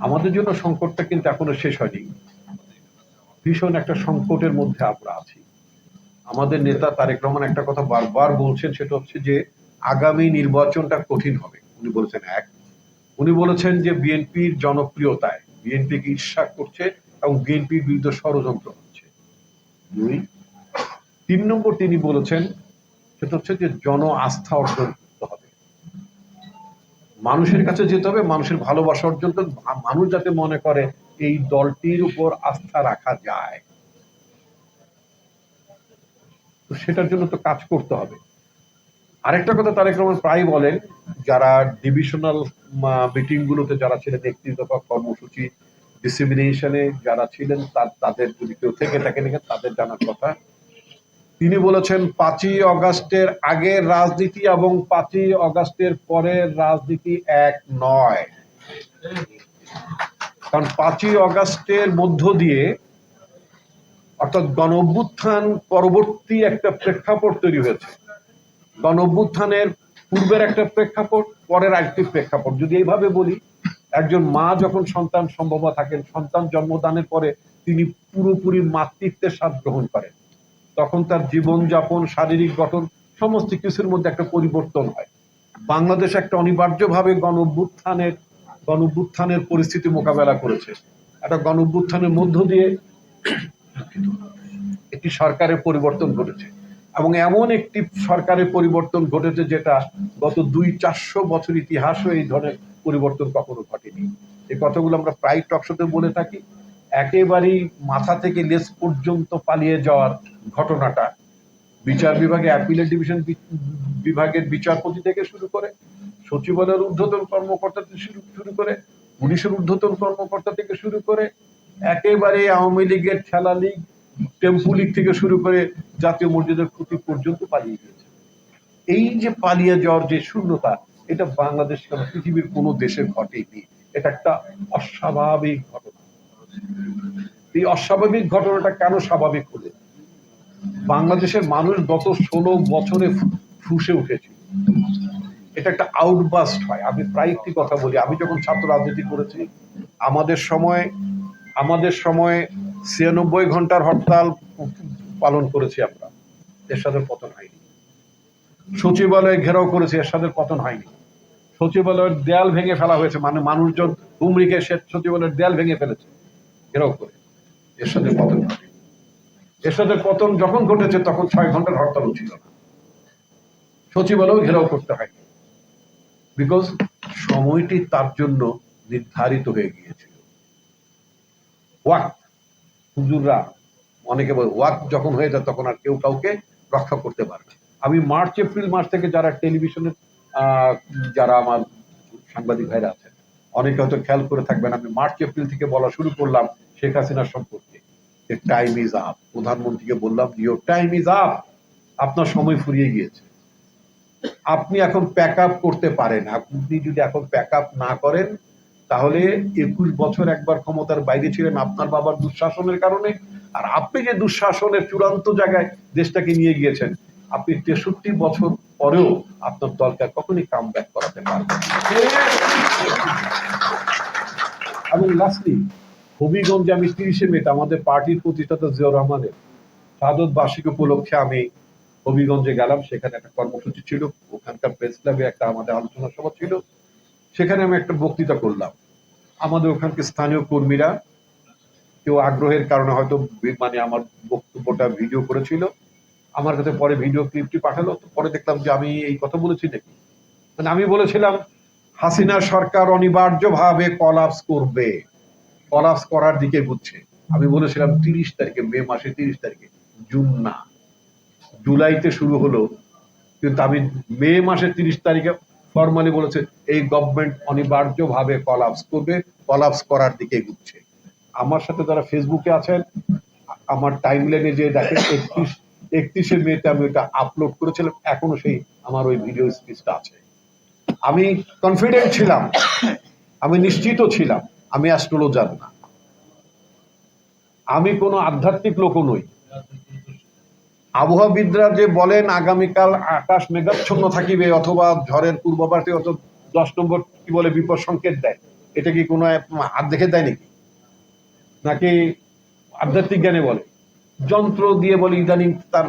আমাদের জন্য সংকটটা কিন্তু এখনো শেষ হয়নি। ভীষণ একটা সংকটের মধ্যে আমরা আছি। আমাদের নেতা তারেক রহমান একটা কথা বারবার বলছেন, সেটা হচ্ছে যে আগামী নির্বাচনটা কঠিন হবে। উনি বলেছেন এক, উনি বলেছেন যে বিএনপির জনপ্রিয়তায় বিএনপিকে ঈর্ষা করছে এবং বিএনপির বিরুদ্ধে ষড়যন্ত্র হচ্ছে। দুই, 3 নম্বর তিনি বলেছেন সেটা হচ্ছে যে জন আস্থা অর্জন করতে হবে, মানুষের কাছে যেতে হবে, মানুষের ভালোবাসা অর্জন করতে, মানুষ যাতে মনে করে এই দলটির উপর আস্থা রাখা যায়, তো সেটার জন্য তো কাজ করতে হবে। আরেকটা কথা তারেক রহমান প্রায় বলেন, যারা ডিভিশনাল মিটিং গুলোতে যারা ছিলেন, নেতৃত্ব বা কর্মসূচি ডিসিমিনেশনে যারা ছিলেন, তাদের যদি কেউ থেকে থাকেন তাদের জানার কথা। তিনি বলেছেন 5ই অগাস্টের আগের রাজনীতি এবং 5ই অগাস্টের পরের রাজনীতি এক নয়। কারণ 5ই অগাস্টের মধ্য দিয়ে, অর্থাৎ গণ অভ্যুত্থান পরবর্তী একটা প্রেক্ষাপট তৈরি হয়েছে, গণ অভ্যুত্থানের পূর্বের একটা প্রেক্ষাপট, পরের আরেকটি প্রেক্ষাপট। যদি এইভাবে বলি, একজন মা যখন সন্তান সম্ভব থাকেন, সন্তান জন্মদানের পরে তিনি পুরোপুরি মাতৃত্বের স্বাদ গ্রহণ করেন, তখন তার জীবনযাপন, শারীরিক গঠন সমস্ত কিছুর মধ্যে একটা পরিবর্তন হয়। বাংলাদেশ একটা অনিবার্যভাবে গণ অভ্যুত্থানের পরিস্থিতি মোকাবেলা করেছে। একটা গণ অভ্যুত্থানের মধ্য দিয়ে একটি সরকারের পরিবর্তন ঘটেছে, এবং এমন একটি সরকারের পরিবর্তন ঘটেছে যেটা গত 200-400 বছর ইতিহাসও এই ধরনের পরিবর্তন কখনো ঘটেনি। এই কথাগুলো আমরা প্রায় টকশোতে বলে থাকি। একেবারেই মাথা থেকে লেজ পর্যন্ত পালিয়ে যাওয়ার ঘটনাটা বিচার বিভাগে, অ্যাপিলেট ডিভিশন বিভাগের বিচারপতি থেকে শুরু করে, সচিবালয়ের ঊর্ধ্বতন কর্মকর্তা থেকে শুরু করে, পুলিশের ঊর্ধ্বতন কর্মকর্তা থেকে শুরু করে, একেবারে আওয়ামী লীগের ঠেলা লীগ, টেম্পু লীগ থেকে শুরু করে জাতীয় মসজিদের ক্ষতি পর্যন্ত পালিয়ে গিয়েছে। এই যে পালিয়ে যাওয়ার যে শূন্যতা, এটা বাংলাদেশ কেন পৃথিবীর কোনো দেশের ঘটেনি। এটা একটা অস্বাভাবিক ঘটনা। এই অস্বাভাবিক ঘটনাটা কেন স্বাভাবিক হলো? বাংলাদেশের মানুষ গত 16 বছরে ফুঁসে উঠেছিল। এটা একটা আউটবাস্ট হয়। আমি প্রায় একটি কথা বলি, আমি যখন ছাত্র রাজনীতি করেছি, আমাদের সময় 96 ঘন্টার হরতাল পালন করেছি আমরা, এরশাদের পতন হয়নি। সচিবালয়ে ঘেরাও করেছে, এরশাদের পতন হয়নি। সচিবালয়ের দেয়াল ভেঙে ফেলা হয়েছে, মানে মানুষজন হুমড়িকে সচিবালয়ের দেয়াল ভেঙে ফেলেছে ঘেরাও করে, এরশাদের পতন হয়নি। এরশাদের পতন যখন ঘটেছে তখন 6 ঘন্টার হরতাল ছিল না, সচিবালয় ঘেরাও করতে হয়নি, বিকজ সময়টি তার জন্য নির্ধারিত হয়ে গিয়েছিল। ওয়াক্ত, হুজুররা অনেকে বলে ওয়াক্ত যখন হয়ে যায় তখন আর কেউ কাউকে রক্ষা করতে পারে না। আমি মার্চ এপ্রিল মাস থেকে যারা টেলিভিশনের যারা আমার সাংবাদিক ভাইরা আছেন, অনেকে হয়তো খেয়াল করে থাকবেন, আমি মার্চ এপ্রিল থেকে বলা শুরু করলাম শেখ হাসিনার সম্পর্কে, যে টাইম ইজ আপ। প্রধানমন্ত্রীকে বললাম, ইয়োর টাইম ইজ আপ, আপনার সময় ফুরিয়ে গিয়েছে, আপনি এখন প্যাক আপ করতে পারেন। আপনি যদি এখন প্যাক আপ না করেন, তাহলে 21 বছর একবার ক্ষমতার বাইরে ছিলেন আপনার বাবার দুঃশাসনের কারণে, আর আপনি যে দুঃশাসনের চূড়ান্ত জায়গায় দেশটাকে নিয়ে গিয়েছেন, আপনি 63 বছর পরেও আপনার দলকে কখনই কাম ব্যাক করাতে পারবেন। এবং লাস্টলি, হবিগঞ্জে আমি 30শে মে আমাদের পার্টির প্রতিষ্ঠাতা জিয়াউর রহমানের শাহাদত বার্ষিকী উপলক্ষে আমি হবিগঞ্জে গেলাম। সেখানে একটা কর্মসূচি ছিল, ওখানকার প্রেস ক্লাবে একটা আমাদের আলোচনা সভা ছিল, সেখানে আমি একটা বক্তৃতা করলাম। আমাদের ওখানকার স্থানীয় কর্মীরা কেউ আগ্রহের কারণে হয়তো মানে আমার বক্তব্যটা ভিডিও করেছিল, আমার কাছে পরে ভিডিও ক্লিপটি পাঠালো। তো পরে দেখলাম যে আমি এই কথা বলেছি নাকি, মানে আমি বলেছিলাম হাসিনা সরকার অনিবার্যভাবে কলাপস করবে, কলাপস করার দিকে বুঝছে। আমি বলেছিলাম 30 তারিখে, মে মাসে 30 তারিখে, জুন না, জুলাইতে শুরু হলো, কিন্তু আমি মে মাসের 30 তারিখে ফর্মালি বলেছে এই গভর্নমেন্ট অনিবার্যভাবে কলাপস করবে, কলাপস করার দিকে এগুচ্ছে। আমার সাথে যারা ফেসবুকে আছেন, আমার টাইমলাইনে যে দেখেন 31শে মেতে আমি ওটা আপলোড করেছিলাম, এখনো সেই আমার ওই ভিডিও স্পিচটা আছে। আমি কনফিডেন্ট ছিলাম, আমি নিশ্চিত ছিলাম, আমি অ্যাস্ট্রোলজার না, আমি কোনো আধ্যাত্মিক লোকও নই। আবহাওয়াবিদরা যে বলেন আগামীকাল আকাশ মেঘাচ্ছন্ন থাকিবে, অথবা ঝড়ের পূর্বাভাসে, অত 10 নম্বর কি বলে বিপদ সংকেত দেয়, এটা কি কোনো হাত দেখে দেয় নাকি, নাকি আধ্যাত্মিক জ্ঞানে বলে? যন্ত্র দিয়ে বলে, ইদানিং তার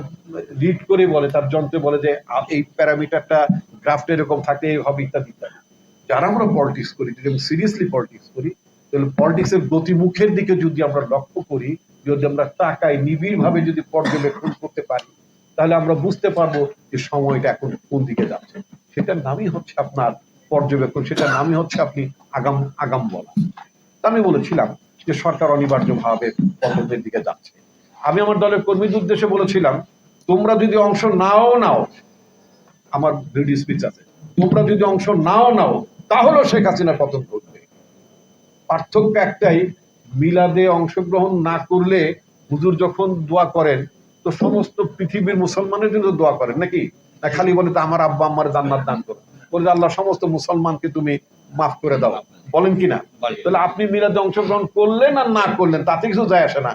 রিড করে বলে, তার যন্ত্রে বলে যে এই প্যারামিটারটা গ্রাফটা এরকম থাকলে হবে, ইত্যাদি ইত্যাদি। যারা আমরা পলিটিক্স করি, যদি আমি সিরিয়াসলি পলিটিক্স করি, তাহলে পলিটিক্সের গতিমুখের দিকে যদি আমরা লক্ষ্য করি, যদি আমরা তাকাই, নিবিড় ভাবে যদি পর্যবেক্ষণ করতে পারি, তাহলে আমরা বুঝতে পারবো যে সময়টা এখন কোন দিকে যাচ্ছে। সেটার নামই হচ্ছে আপনার পর্যবেক্ষণ, সেটার নামই হচ্ছে আপনি আগাম আগাম বলা। তা আমি বলেছিলাম যে সরকার অনিবার্যভাবে পতনের দিকে যাচ্ছে। আমি আমার দলের কর্মীদের উদ্দেশ্যে বলেছিলাম, তোমরা যদি অংশ নাও, আমার ভিডিও স্পিচ আছে, তোমরা যদি অংশ নাও তাহলেও শেখ হাসিনা পতন করবে। পার্থক্য একটাই, মিলাদে অংশগ্রহণ না করলে হুজুর যখন দোয়া করেন তো সমস্ত পৃথিবীর মুসলমানের জন্য দোয়া করেন নাকি, না খালি বলে তো আমার আব্বা আম্মার জান্নাত দান করো, বলে আল্লাহ সমস্ত মুসলমানকে তুমি মাফ করে দাও, বলেন কিনা? তাহলে আপনি মিলাদে অংশগ্রহণ করলেন আর না করলেন তাতে কিছু যায় আসে না,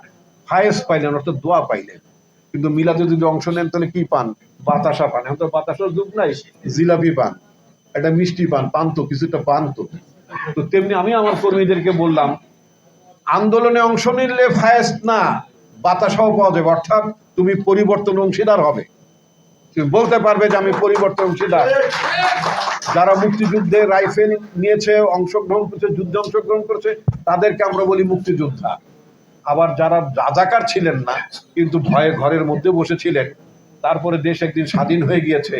ফায়েজ পাইলেন, অর্থাৎ দোয়া পাইলেন। কিন্তু মিলাদে যদি অংশ নেন তাহলে কি পান? বাতাসা পান। এখন তো বাতাসার যুগ নাই, জিলাপি পান, একটা মিষ্টি পান, পান তো কিছুটা পান তো। তো তেমনি আমি আমার কর্মীদেরকে বললাম, আন্দোলনে অংশ নিলে ফায়েজ না, বাতাসাও পাওয়া যাবে, অর্থাৎ তুমি পরিবর্তন অংশীদার হবে, তুমি বলতে পারবে যে আমি পরিবর্তন অংশীদার। যারা মুক্তিযুদ্ধে রাইফেল নিয়েছে, অংশগ্রহণ করেছে, যুদ্ধে অংশগ্রহণ করেছে, তাদেরকে আমরা বলি মুক্তিযোদ্ধা। আবার যারা রাজাকার ছিলেন না, কিন্তু ভয়ে ঘরের মধ্যে বসেছিলেন, তারপরে দেশ একদিন স্বাধীন হয়ে গিয়েছে,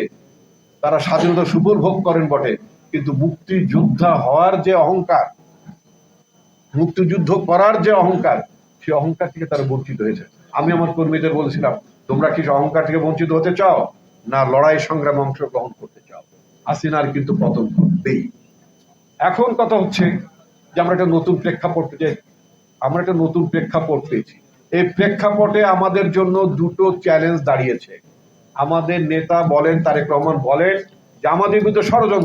তারা স্বাধীনতা সুপভোগ করেন বটে, কিন্তু মুক্তিযোদ্ধা হওয়ার যে অহংকার, মুক্তিযুদ্ধ করার যে অহংকার, সেই অহংকার থেকে তারা বঞ্চিত হয়েছে। আমি আমার কর্মীদের বলছিলাম, তোমরা কি অহংকার থেকে বঞ্চিত হতে চাও, না লড়াই সংগ্রামে অংশগ্রহণ করতে চাও? হাসিনার কিন্তু পতন ঘটবেই। এখন কথা হচ্ছে যে আমরা একটা নতুন প্রেক্ষাপট পেয়েছি। এই প্রেক্ষাপটে আমাদের জন্য দুটো চ্যালেঞ্জ দাঁড়িয়েছে। আমাদের নেতা বলেন, তারেক রহমান বলেন যে আমাদের বিরুদ্ধে ষড়যন্ত্র